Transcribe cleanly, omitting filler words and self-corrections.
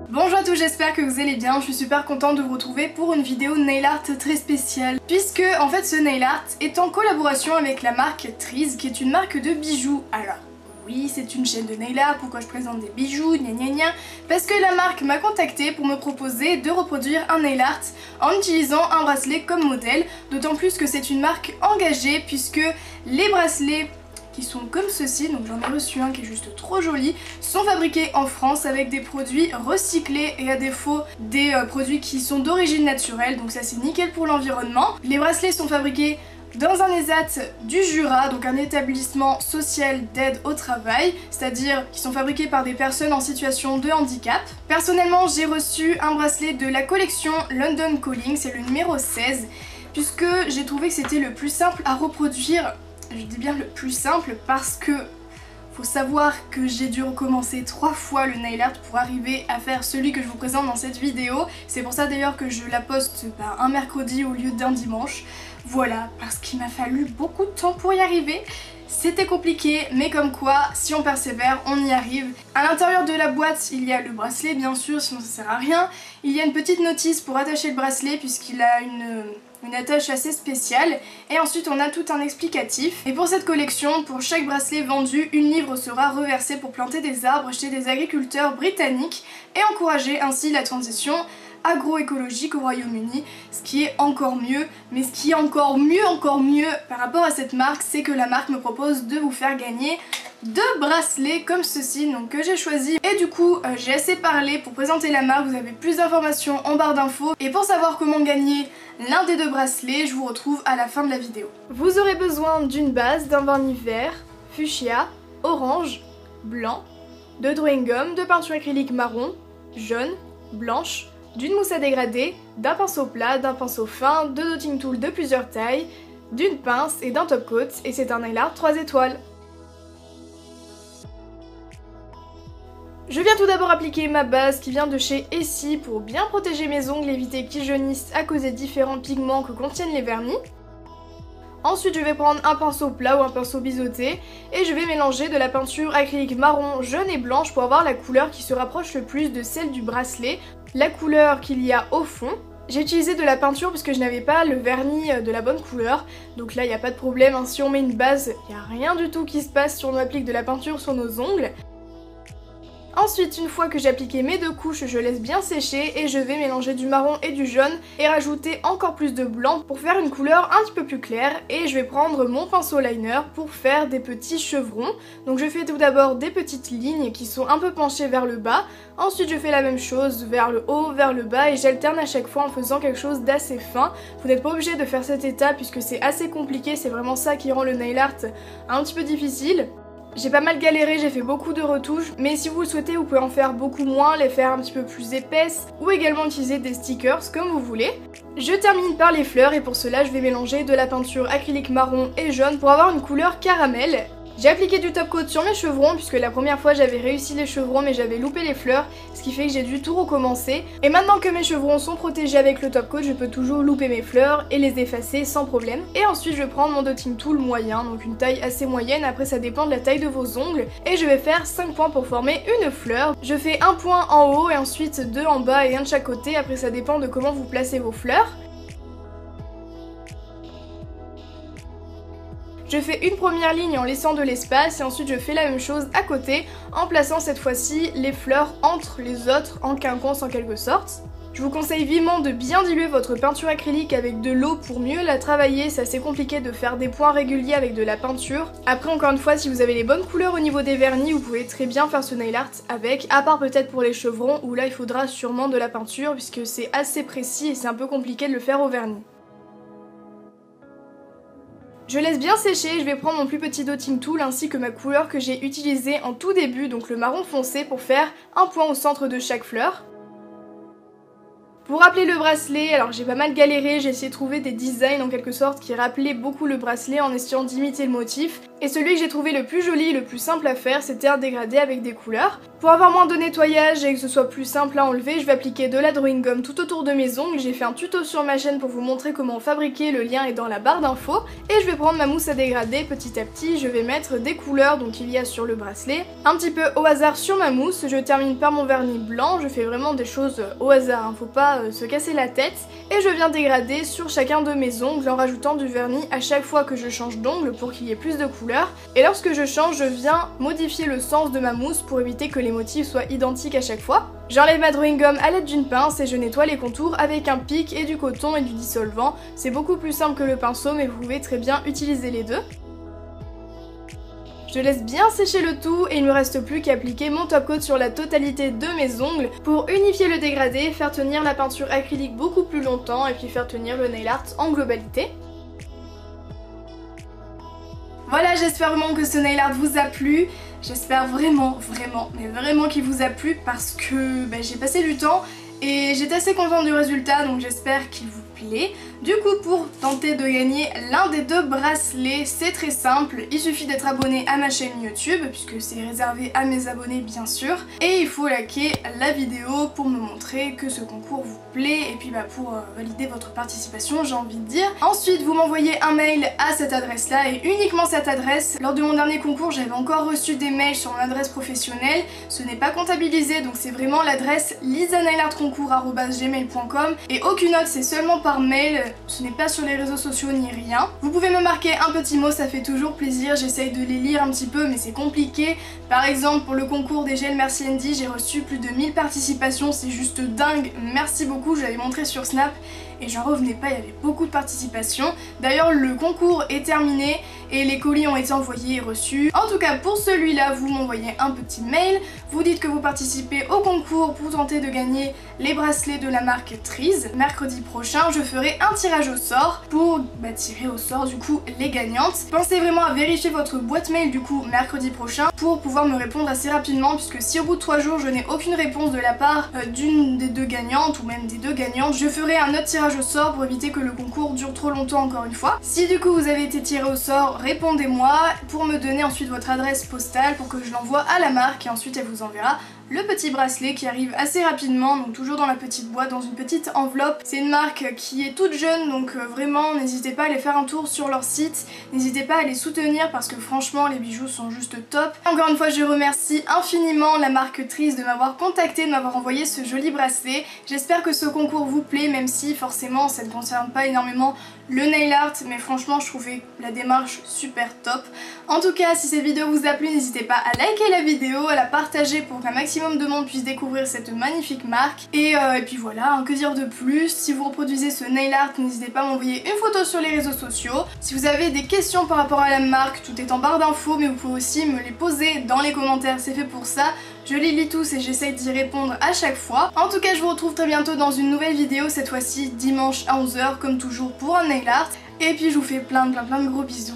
Bonjour à tous, j'espère que vous allez bien, je suis super contente de vous retrouver pour une vidéo nail art très spéciale. Puisque en fait ce nail art est en collaboration avec la marque Trees, qui est une marque de bijoux. Alors oui, c'est une chaîne de nail art, pourquoi je présente des bijoux, gna gna gna. Parce que la marque m'a contacté pour me proposer de reproduire un nail art en utilisant un bracelet comme modèle. D'autant plus que c'est une marque engagée puisque les bracelets qui sont comme ceci, donc j'en ai reçu un qui est juste trop joli, sont fabriqués en France avec des produits recyclés et à défaut des produits qui sont d'origine naturelle, donc ça c'est nickel pour l'environnement. Les bracelets sont fabriqués dans un ESAT du Jura, donc un établissement social d'aide au travail, c'est-à-dire qui sont fabriqués par des personnes en situation de handicap. Personnellement, j'ai reçu un bracelet de la collection London Calling, c'est le numéro 16, puisque j'ai trouvé que c'était le plus simple à reproduire. Je dis bien le plus simple parce que faut savoir que j'ai dû recommencer 3 fois le nail art pour arriver à faire celui que je vous présente dans cette vidéo. C'est pour ça d'ailleurs que je la poste un mercredi au lieu d'un dimanche. Voilà, parce qu'il m'a fallu beaucoup de temps pour y arriver. C'était compliqué, mais comme quoi, si on persévère, on y arrive. À l'intérieur de la boîte, il y a le bracelet, bien sûr, sinon ça sert à rien. Il y a une petite notice pour attacher le bracelet, puisqu'il a une attache assez spéciale. Et ensuite, on a tout un explicatif. Et pour cette collection, pour chaque bracelet vendu, une livre sera reversée pour planter des arbres chez des agriculteurs britanniques et encourager ainsi la transition agroécologique au Royaume-Uni, ce qui est encore mieux, mais ce qui est encore mieux par rapport à cette marque, c'est que la marque me propose de vous faire gagner 2 bracelets comme ceci, donc que j'ai choisi. Et du coup, j'ai assez parlé pour présenter la marque, vous avez plus d'informations en barre d'infos. Et pour savoir comment gagner l'un des 2 bracelets, je vous retrouve à la fin de la vidéo. Vous aurez besoin d'une base, d'un vernis vert, fuchsia, orange, blanc, de drawing gum, de peinture acrylique marron, jaune, blanche, d'une mousse à dégrader, d'un pinceau plat, d'un pinceau fin, de dotting tool de plusieurs tailles, d'une pince et d'un top coat, et c'est un nail art 3 étoiles. Je viens tout d'abord appliquer ma base qui vient de chez Essie pour bien protéger mes ongles et éviter qu'ils jaunissent à cause des différents pigments que contiennent les vernis. Ensuite je vais prendre un pinceau plat ou un pinceau biseauté et je vais mélanger de la peinture acrylique marron, jaune et blanche pour avoir la couleur qui se rapproche le plus de celle du bracelet, la couleur qu'il y a au fond. J'ai utilisé de la peinture puisque je n'avais pas le vernis de la bonne couleur, donc là il n'y a pas de problème, hein. Si on met une base, il n'y a rien du tout qui se passe si on applique de la peinture sur nos ongles. Ensuite, une fois que j'ai appliqué mes 2 couches, je laisse bien sécher et je vais mélanger du marron et du jaune et rajouter encore plus de blanc pour faire une couleur un petit peu plus claire. Et je vais prendre mon pinceau liner pour faire des petits chevrons. Donc je fais tout d'abord des petites lignes qui sont un peu penchées vers le bas. Ensuite je fais la même chose vers le haut, vers le bas et j'alterne à chaque fois en faisant quelque chose d'assez fin. Vous n'êtes pas obligé de faire cette étape puisque c'est assez compliqué, c'est vraiment ça qui rend le nail art un petit peu difficile. J'ai pas mal galéré, j'ai fait beaucoup de retouches, mais si vous le souhaitez, vous pouvez en faire beaucoup moins, les faire un petit peu plus épaisses, ou également utiliser des stickers, comme vous voulez. Je termine par les fleurs, et pour cela, je vais mélanger de la peinture acrylique marron et jaune pour avoir une couleur caramel. J'ai appliqué du top coat sur mes chevrons, puisque la première fois j'avais réussi les chevrons, mais j'avais loupé les fleurs, ce qui fait que j'ai dû tout recommencer. Et maintenant que mes chevrons sont protégés avec le top coat, je peux toujours louper mes fleurs et les effacer sans problème. Et ensuite je vais prendre mon dotting tool moyen, donc une taille assez moyenne, après ça dépend de la taille de vos ongles. Et je vais faire 5 points pour former une fleur. Je fais un point en haut et ensuite 2 en bas et un de chaque côté, après ça dépend de comment vous placez vos fleurs. Je fais une première ligne en laissant de l'espace et ensuite je fais la même chose à côté en plaçant cette fois-ci les fleurs entre les autres en quinconce en quelque sorte. Je vous conseille vivement de bien diluer votre peinture acrylique avec de l'eau pour mieux la travailler, c'est assez compliqué de faire des points réguliers avec de la peinture. Après encore une fois, si vous avez les bonnes couleurs au niveau des vernis, vous pouvez très bien faire ce nail art avec, à part peut-être pour les chevrons où là il faudra sûrement de la peinture puisque c'est assez précis et c'est un peu compliqué de le faire au vernis. Je laisse bien sécher, je vais prendre mon plus petit dotting tool ainsi que ma couleur que j'ai utilisée en tout début, donc le marron foncé, pour faire un point au centre de chaque fleur. Pour rappeler le bracelet, alors j'ai pas mal galéré, j'ai essayé de trouver des designs en quelque sorte qui rappelaient beaucoup le bracelet en essayant d'imiter le motif. Et celui que j'ai trouvé le plus joli, le plus simple à faire, c'était un dégradé avec des couleurs. Pour avoir moins de nettoyage et que ce soit plus simple à enlever, je vais appliquer de la drawing gum tout autour de mes ongles. J'ai fait un tuto sur ma chaîne pour vous montrer comment fabriquer, le lien est dans la barre d'infos. Et je vais prendre ma mousse à dégrader petit à petit, je vais mettre des couleurs donc il y a sur le bracelet, un petit peu au hasard sur ma mousse. Je termine par mon vernis blanc, je fais vraiment des choses au hasard, hein, faut pas se casser la tête. Et je viens dégrader sur chacun de mes ongles en rajoutant du vernis à chaque fois que je change d'ongle pour qu'il y ait plus de couleurs. Et lorsque je change, je viens modifier le sens de ma mousse pour éviter que les motifs soient identiques à chaque fois. J'enlève ma drawing gum à l'aide d'une pince et je nettoie les contours avec un pic et du coton et du dissolvant. C'est beaucoup plus simple que le pinceau mais vous pouvez très bien utiliser les deux. Je laisse bien sécher le tout et il ne me reste plus qu'à appliquer mon top coat sur la totalité de mes ongles pour unifier le dégradé, faire tenir la peinture acrylique beaucoup plus longtemps et puis faire tenir le nail art en globalité. Voilà, j'espère vraiment que ce nail art vous a plu. J'espère vraiment qu'il vous a plu parce que j'ai passé du temps et j'étais assez contente du résultat, donc j'espère qu'il vous plaît. Du coup, pour tenter de gagner l'un des deux bracelets, c'est très simple, il suffit d'être abonné à ma chaîne YouTube, puisque c'est réservé à mes abonnés bien sûr, et il faut liker la vidéo pour me montrer que ce concours vous plaît, et puis pour valider votre participation, j'ai envie de dire. Ensuite, vous m'envoyez un mail à cette adresse-là, et uniquement cette adresse. Lors de mon dernier concours, j'avais encore reçu des mails sur mon adresse professionnelle, ce n'est pas comptabilisé, donc c'est vraiment l'adresse lisanailartconcours@gmail.com, et aucune autre, c'est seulement par mail. Ce n'est pas sur les réseaux sociaux ni rien. Vous pouvez me marquer un petit mot, ça fait toujours plaisir, j'essaye de les lire un petit peu mais c'est compliqué. Par exemple pour le concours des gels Merci Andy, j'ai reçu plus de 1000 participations, c'est juste dingue, merci beaucoup, je l'avais montré sur Snap et j'en revenais pas, il y avait beaucoup de participation. D'ailleurs le concours est terminé et les colis ont été envoyés et reçus. En tout cas pour celui-là, vous m'envoyez un petit mail, vous dites que vous participez au concours pour tenter de gagner les bracelets de la marque Trees. Mercredi prochain, je ferai un tirage au sort pour tirer au sort du coup les gagnantes. Pensez vraiment à vérifier votre boîte mail du coup mercredi prochain pour pouvoir me répondre assez rapidement, puisque si au bout de 3 jours je n'ai aucune réponse de la part d'une des deux gagnantes ou même des deux gagnantes, je ferai un autre tirage au sort pour éviter que le concours dure trop longtemps encore une fois. Si du coup vous avez été tiré au sort, répondez-moi pour me donner ensuite votre adresse postale pour que je l'envoie à la marque et ensuite elle vous enverra le petit bracelet qui arrive assez rapidement, donc toujours dans la petite boîte, dans une petite enveloppe. C'est une marque qui est toute jeune, donc vraiment n'hésitez pas à aller faire un tour sur leur site, n'hésitez pas à les soutenir parce que franchement les bijoux sont juste top. Encore une fois je remercie infiniment la marque Trees de m'avoir contacté, de m'avoir envoyé ce joli bracelet. J'espère que ce concours vous plaît, même si forcément ça ne concerne pas énormément le nail art, mais franchement je trouvais la démarche super top. En tout cas, si cette vidéo vous a plu, n'hésitez pas à liker la vidéo, à la partager pour qu'un maximum de monde puisse découvrir cette magnifique marque. Et puis voilà, que dire de plus? Si vous reproduisez ce nail art, n'hésitez pas à m'envoyer une photo sur les réseaux sociaux. Si vous avez des questions par rapport à la marque, tout est en barre d'infos, mais vous pouvez aussi me les poser dans les commentaires, c'est fait pour ça. Je les lis tous et j'essaye d'y répondre à chaque fois. En tout cas, je vous retrouve très bientôt dans une nouvelle vidéo, cette fois-ci dimanche à 11 h comme toujours pour un nail art. Et puis je vous fais plein de gros bisous.